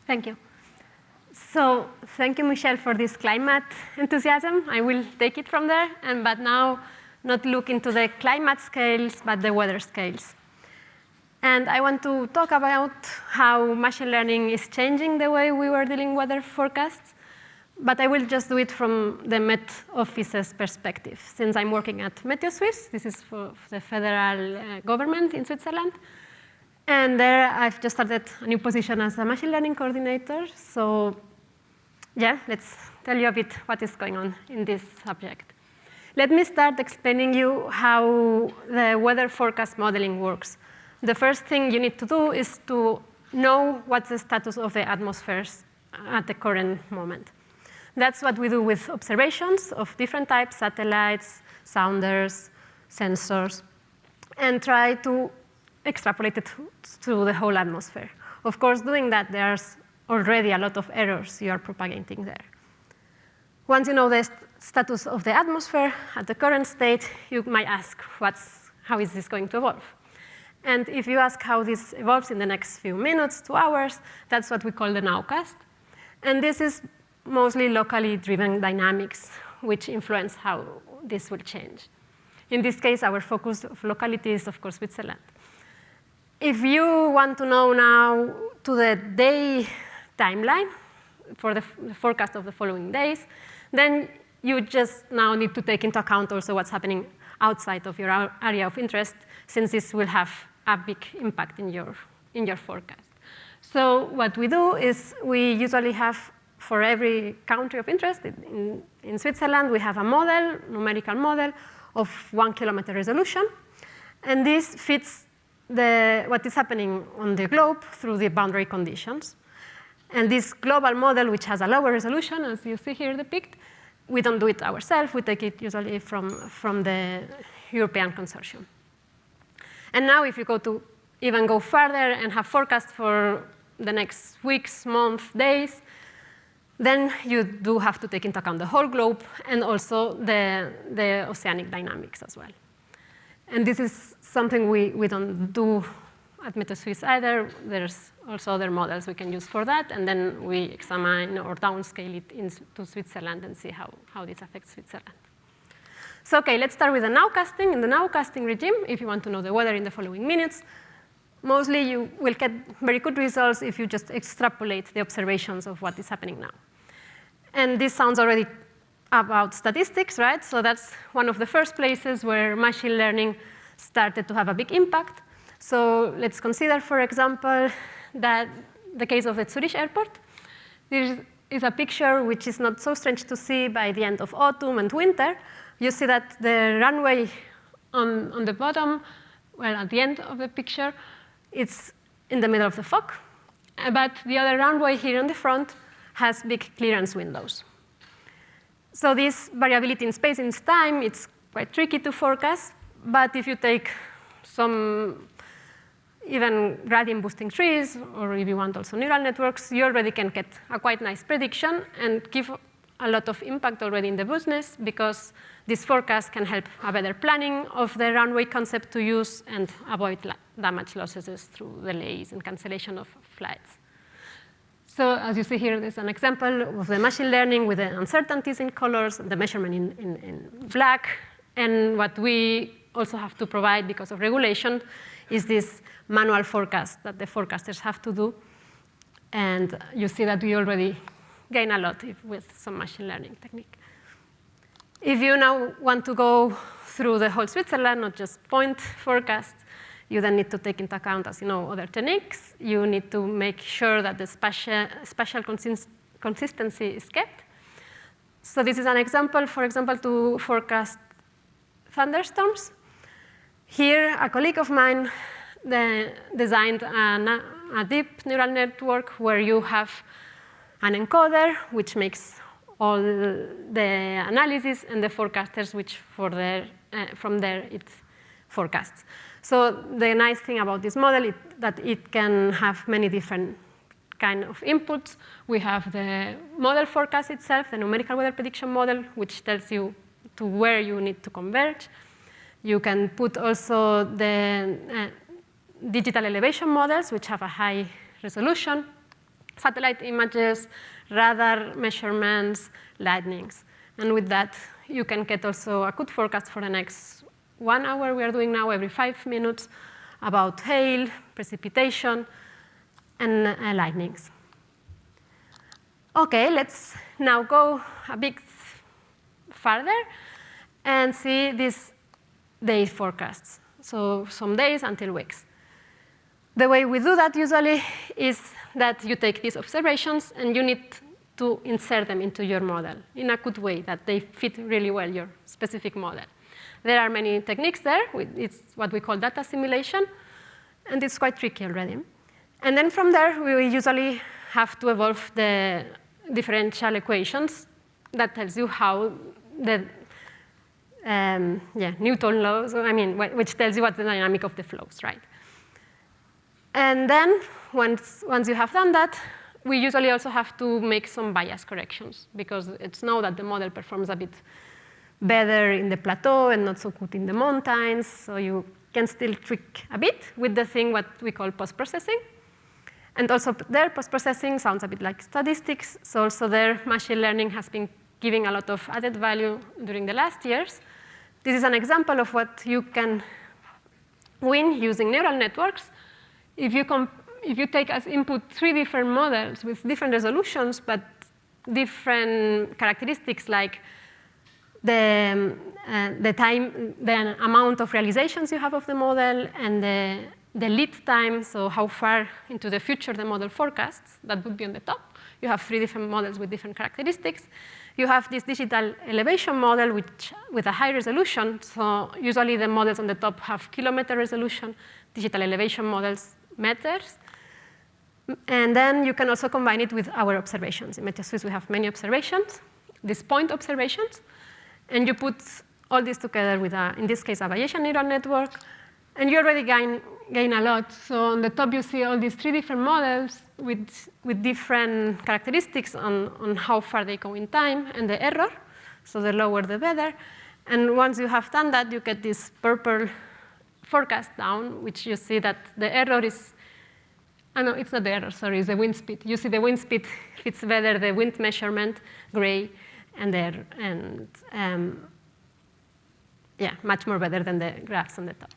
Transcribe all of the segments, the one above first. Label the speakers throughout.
Speaker 1: Thank you. So thank you, Michelle, for this climate enthusiasm. I will take it from there, but now not look into the climate scales, but the weather scales. And I want to talk about how machine learning is changing the way we were dealing weather forecasts, but I will just do it from the Met Office's perspective, since I'm working at MeteoSwiss. This is for the federal government in Switzerland. And there, I've just started a new position as a machine learning coordinator. So yeah, let's tell you a bit what is going on in this subject. Let me start explaining you how the weather forecast modeling works. The first thing you need to do is to know what's the status of the atmospheres at the current moment. That's what we do with observations of different types, satellites, sounders, sensors, and try to extrapolate it through the whole atmosphere. Of course, doing that, there's already a lot of errors you are propagating there. Once you know the status of the atmosphere at the current state, you might ask, how is this going to evolve? And if you ask how this evolves in the next few minutes, 2 hours, that's what we call the nowcast. And this is mostly locally driven dynamics, which influence how this will change. In this case, our focus of locality is, of course, Switzerland. If you want to know now to the day timeline for the forecast of the following days, then you just now need to take into account also what's happening outside of your area of interest, since this will have a big impact in your forecast. So what we do is we usually have, for every country of interest in Switzerland, we have a model, numerical model of 1 kilometer resolution. And this fits what is happening on the globe through the boundary conditions. And this global model, which has a lower resolution, as you see here depicted, we don't do it ourselves. We take it usually from the European consortium. And now if you even go further and have forecasts for the next weeks, months, days, then you do have to take into account the whole globe and also the oceanic dynamics as well. And this is something we don't do at MeteoSwiss either. There's also other models we can use for that, and then we examine or downscale it into Switzerland and see how this affects Switzerland. So okay, let's start with the nowcasting. In the nowcasting regime, if you want to know the weather in the following minutes, mostly you will get very good results if you just extrapolate the observations of what is happening now. And this sounds already about statistics, right? So that's one of the first places where machine learning started to have a big impact. So let's consider, for example, that the case of the Zurich airport. There is a picture which is not so strange to see by the end of autumn and winter. You see that the runway on the bottom, well, at the end of the picture, it's in the middle of the fog. But the other runway here in the front has big clearance windows. So this variability in space and time, it's quite tricky to forecast. But if you take some even gradient boosting trees, or if you want also neural networks, you already can get a quite nice prediction and give a lot of impact already in the business, because this forecast can help a better planning of the runway concept to use and avoid damage losses through delays and cancellation of flights. So as you see here, there's an example of the machine learning with the uncertainties in colors, the measurement in black, and what we also have to provide because of regulation is this manual forecast that the forecasters have to do. And you see that we already gain a lot with some machine learning technique. If you now want to go through the whole Switzerland, not just point forecasts, you then need to take into account, as you know, other techniques. You need to make sure that the spatial consistency is kept. So this is an example, for example, to forecast thunderstorms. Here, a colleague of mine designed a deep neural network where you have an encoder, which makes all the analysis, and the forecasters, which from there it forecasts. So the nice thing about this model is that it can have many different kind of inputs. We have the model forecast itself, the numerical weather prediction model, which tells you to where you need to converge. You can put also the digital elevation models, which have a high resolution. satellite images, radar measurements, lightnings. And with that, you can get also a good forecast for the next 1 hour. We are doing now every 5 minutes about hail, precipitation, and lightnings. OK, let's now go a bit further and see these day forecasts, so some days until weeks. The way we do that usually is that you take these observations and you need to insert them into your model in a good way, that they fit really well your specific model. There are many techniques there. It's what we call data simulation, and it's quite tricky already. And then from there, we usually have to evolve the differential equations that tells you how the Newton laws, which tells you what's the dynamic of the flows, right? And then once you have done that, we usually also have to make some bias corrections, because it's known that the model performs a bit better in the plateau and not so good in the mountains. So you can still trick a bit with the thing what we call post-processing. And also there, post-processing sounds a bit like statistics. So also there, machine learning has been giving a lot of added value during the last years. This is an example of what you can win using neural networks. If you take as input 3 different models with different resolutions, but different characteristics like the amount of realizations you have of the model, and the lead time, so how far into the future the model forecasts, that would be on the top. You have 3 different models with different characteristics. You have this digital elevation model with a high resolution. So usually the models on the top have kilometer resolution, digital elevation models meters. And then you can also combine it with our observations. In MeteoSwiss, we have many observations, these point observations. And you put all this together with, in this case, a Bayesian neural network. And you already gain a lot. So on the top, you see all these 3 different models with different characteristics on how far they go in time and the error. So the lower, the better. And once you have done that, you get this purple forecast down, which you see that the error is, no, it's not the error, sorry, it's the wind speed. You see the wind speed fits better the wind measurement, gray, and much more better than the graphs on the top.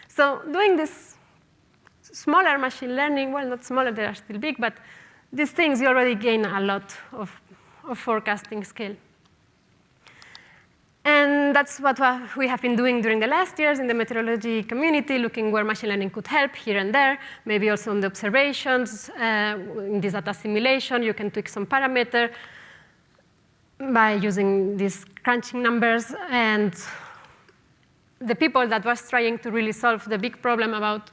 Speaker 1: So doing this smaller machine learning, well, not smaller, they are still big, but these things, you already gain a lot of forecasting skill. And that's what we have been doing during the last years in the meteorology community, looking where machine learning could help here and there, maybe also on the observations. In this data simulation, you can tweak some parameter by using these crunching numbers. And the people that was trying to really solve the big problem about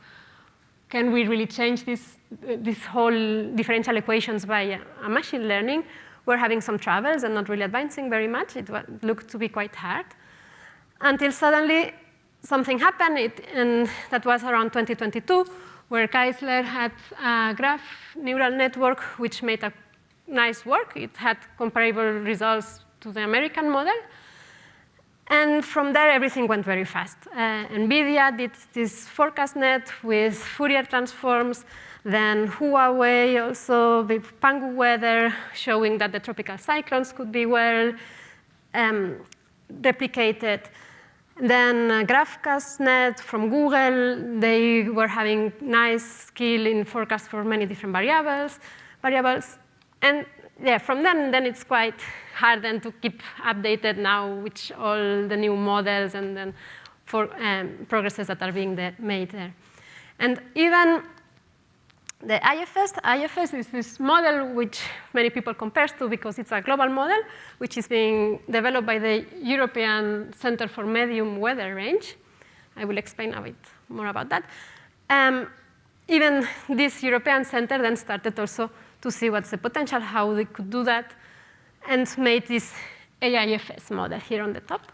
Speaker 1: can we really change this whole differential equations by a machine learning, we're having some troubles and not really advancing very much. It looked to be quite hard. Until suddenly something happened, and that was around 2022, where Geisler had a graph neural network which made a nice work. It had comparable results to the American model. And from there, everything went very fast. NVIDIA did this forecast net with Fourier transforms. Then Huawei also with Pangu weather, showing that the tropical cyclones could be well replicated. Then GraphCastNet from Google, they were having nice skill in forecast for many different variables. And yeah, from then it's quite hard then to keep updated now with all the new models and then for progresses that are being made there. And even the IFS is this model which many people compare to because it's a global model, which is being developed by the European Center for Medium Weather Range. I will explain a bit more about that. Even this European center then started also to see what's the potential, how they could do that, and made this AIFS model here on the top.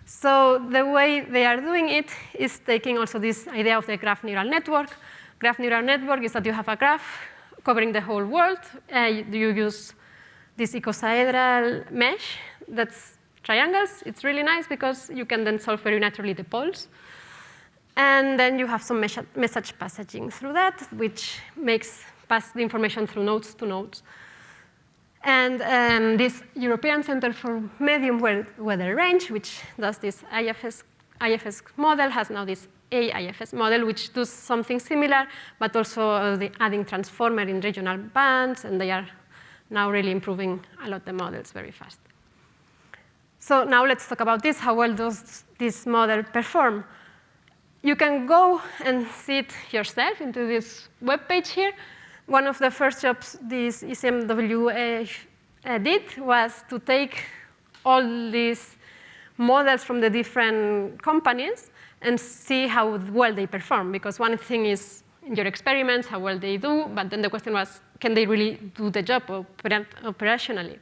Speaker 1: So the way they are doing it is taking also this idea of the graph neural network. Graph neural network is that you have a graph covering the whole world. You use this icosaedral mesh that's triangles. It's really nice because you can then solve very naturally the poles. And then you have some message passaging through that, which makes pass the information through nodes to nodes. And this European Center for Medium Weather Range, which does this IFS model, has now this AIFS model, which does something similar, but also adding transformer in regional bands, and they are now really improving a lot the models very fast. So now let's talk about this. How well does this model perform? You can go and see it yourself into this web page here. One of the first jobs this ECMWF did was to take all these models from the different companies and see how well they perform. Because one thing is in your experiments, how well they do, but then the question was, can they really do the job operationally?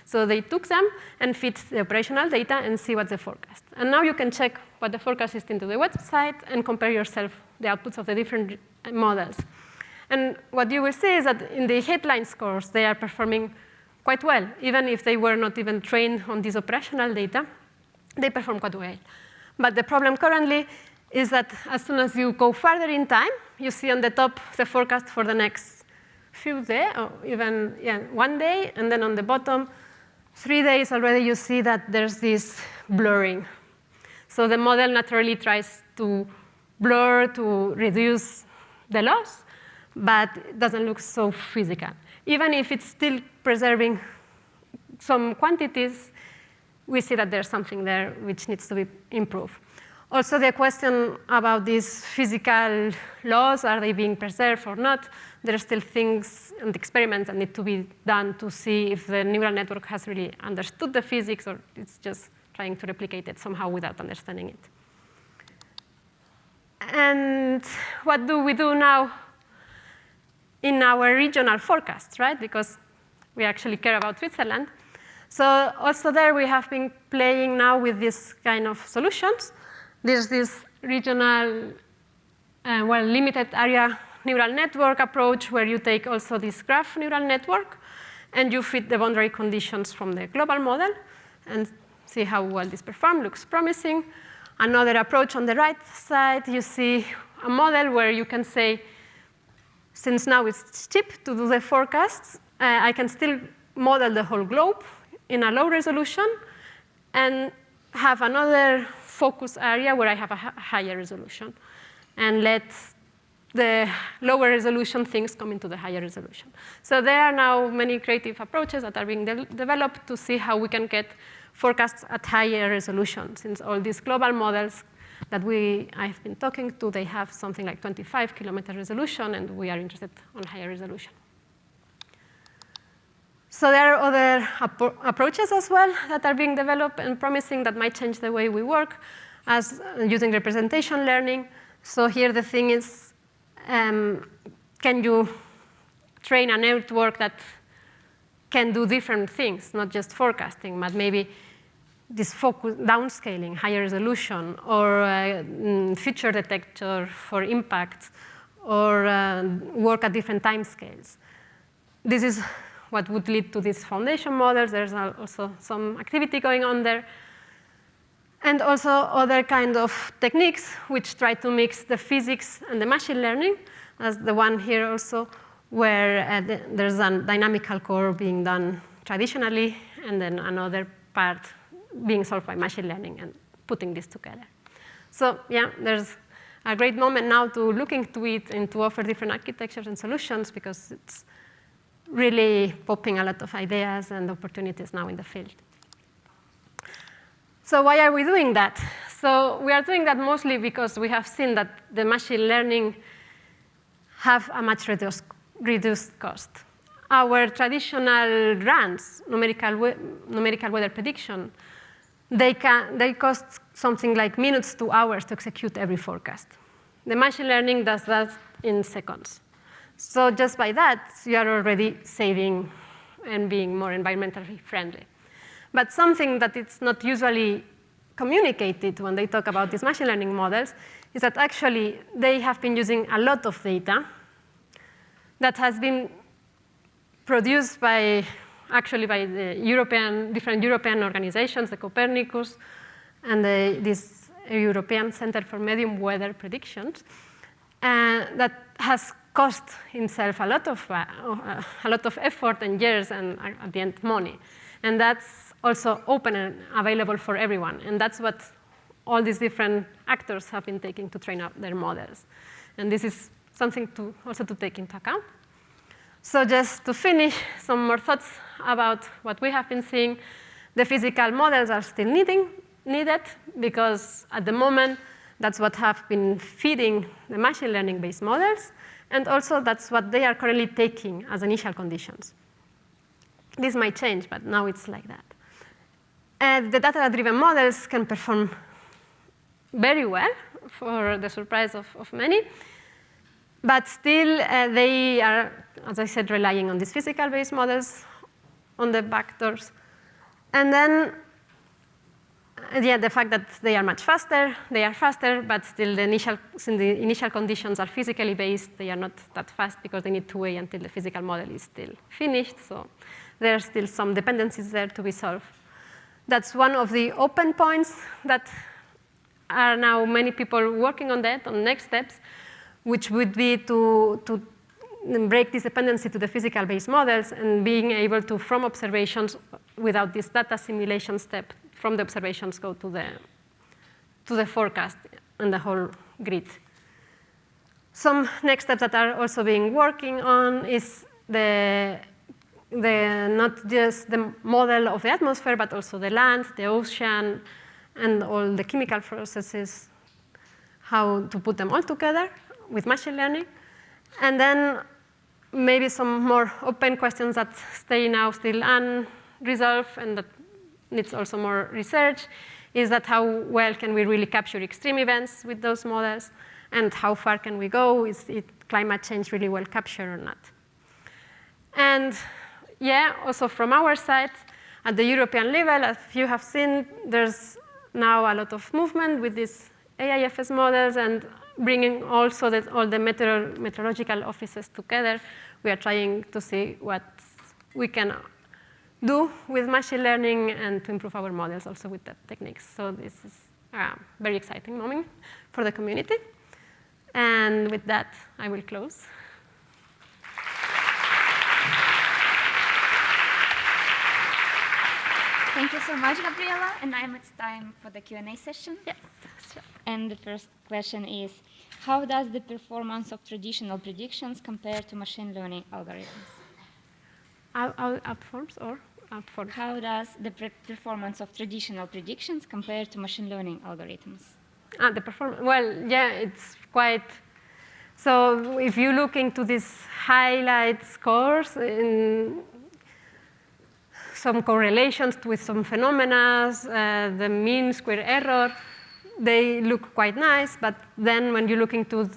Speaker 1: So they took them and fit the operational data and see what's the forecast. And now you can check what the forecast is into the website and compare yourself the outputs of the different models. And what you will see is that in the headline scores, they are performing quite well. Even if they were not even trained on this operational data, they perform quite well. But the problem currently is that as soon as you go further in time, you see on the top the forecast for the next few days, or even 1 day, and then on the bottom, 3 days already you see that there's this blurring. So the model naturally tries to blur to reduce the loss, but it doesn't look so physical. Even if it's still preserving some quantities, we see that there's something there which needs to be improved. Also, the question about these physical laws, are they being preserved or not? There are still things and experiments that need to be done to see if the neural network has really understood the physics or it's just trying to replicate it somehow without understanding it. And what do we do now in our regional forecasts, right? Because we actually care about Switzerland. So also there we have been playing now with this kind of solutions. There's this regional, limited area neural network approach where you take also this graph neural network and you fit the boundary conditions from the global model and see how well this performs. Looks promising. Another approach on the right side, you see a model where you can say, since now it's cheap to do the forecasts, I can still model the whole globe in a low resolution and have another focus area where I have a higher resolution and let the lower resolution things come into the higher resolution. So there are now many creative approaches that are being developed to see how we can get forecasts at higher resolution, since all these global models that I've been talking to, they have something like 25-kilometer resolution, and we are interested on higher resolution. So there are other approaches as well that are being developed and promising that might change the way we work, as using representation learning. So here the thing is, can you train a network that can do different things, not just forecasting, but maybe this focus, downscaling, higher resolution, or feature detector for impact, or work at different time scales. This is what would lead to these foundation models. There's also some activity going on there. And also other kind of techniques which try to mix the physics and the machine learning, as the one here also, where there's a dynamical core being done traditionally, and then another part being solved by machine learning and putting this together. So yeah, there's a great moment now to look into it and to offer different architectures and solutions, because it's really popping a lot of ideas and opportunities now in the field. So why are we doing that? So we are doing that mostly because we have seen that the machine learning have a much reduced cost. Our traditional runs, numerical weather prediction, they cost something like minutes to hours to execute every forecast. The machine learning does that in seconds. So just by that, you are already saving and being more environmentally friendly. But something that it's not usually communicated when they talk about these machine learning models is that actually they have been using a lot of data that has been produced by the different European organizations, the Copernicus, and this European Center for Medium Weather Predictions. that has cost himself a lot of effort and years and at the end money. And that's also open and available for everyone. And that's what all these different actors have been taking to train up their models. And this is something also to take into account. So just to finish, some more thoughts about what we have been seeing. The physical models are still needed because at the moment, that's what have been feeding the machine learning-based models. And also, that's what they are currently taking as initial conditions. This might change, but now it's like that. And the data-driven models can perform very well, for the surprise of many. But still, they are, as I said, relying on these physical-based models, on the vectors. And then, yeah, the fact that they are much faster, but still the initial conditions are physically based. They are not that fast because they need to wait until the physical model is still finished. So there are still some dependencies there to be solved. That's one of the open points that are now many people working on that, on next steps, which would be to break this dependency to the physical-based models and being able to, from observations, without this data simulation step, from the observations go to the forecast and the whole grid. Some next steps that are also being working on is not just the model of the atmosphere, but also the land, the ocean, and all the chemical processes, how to put them all together with machine learning. And then maybe some more open questions that stay now still unresolved and that needs also more research, is that how well can we really capture extreme events with those models, and how far can we go? Is climate change really well captured or not? And yeah, also from our side, at the European level, as you have seen, there's now a lot of movement with these AIFS models and bringing also all the meteorological offices together. We are trying to see what we can do with machine learning and to improve our models also with that techniques. So this is a very exciting moment for the community. And with that, I will close.
Speaker 2: Thank you so much, Gabriela. And now it's time for the Q&A session.
Speaker 1: Yes, sure.
Speaker 2: And the first question is, how does the performance of traditional predictions compare to machine learning algorithms?
Speaker 1: Outforms or outforms?
Speaker 2: How does the performance of traditional predictions compare to machine learning algorithms?
Speaker 1: The performance, well, yeah, it's quite. So if you look into these highlight scores in some correlations with some phenomena, the mean square error, they look quite nice. But then when you look into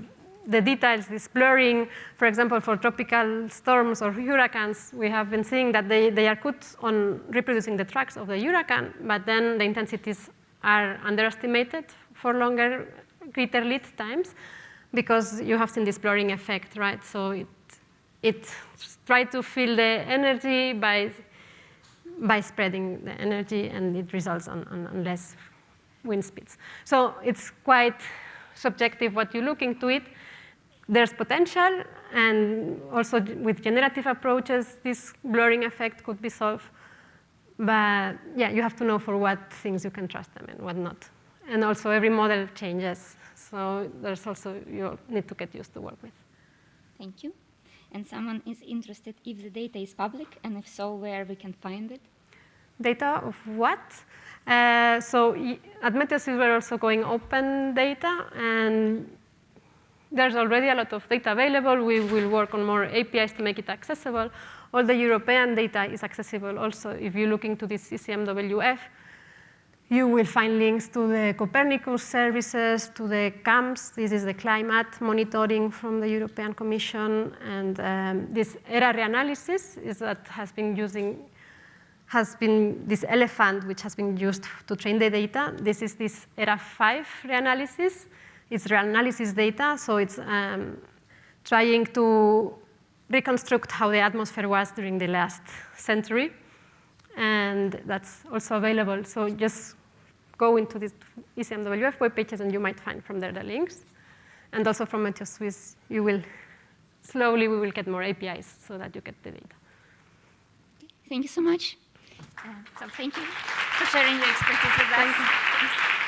Speaker 1: the details, this blurring, for example, for tropical storms or hurricanes, we have been seeing that they are good on reproducing the tracks of the hurricane, but then the intensities are underestimated for greater lead times, because you have seen this blurring effect, right? So it tries to fill the energy by spreading the energy, and it results on less wind speeds. So it's quite subjective what you look into it. There's potential, and also with generative approaches, this blurring effect could be solved. But yeah, you have to know for what things you can trust them and what not. And also every model changes. So there's also, you need to get used to work with.
Speaker 2: Thank you. And someone is interested if the data is public, and if so, where we can find it?
Speaker 1: Data of what? So at Meteosys, we're also going open data, and there's already a lot of data available. We will work on more APIs to make it accessible. All the European data is accessible also. If you look into this ECMWF, you will find links to the Copernicus services, to the CAMS. This is the climate monitoring from the European Commission. And this ERA reanalysis has been this elephant which has been used to train the data. This is this ERA 5 reanalysis. It's reanalysis data, so it's trying to reconstruct how the atmosphere was during the last century. And that's also available. So just go into these ECMWF web pages, and you might find from there the links. And also from MeteoSwiss, you will slowly, we will get more APIs so that you get the data.
Speaker 2: Thank you so much. So thank you for sharing your expertise with us.
Speaker 1: Thank you.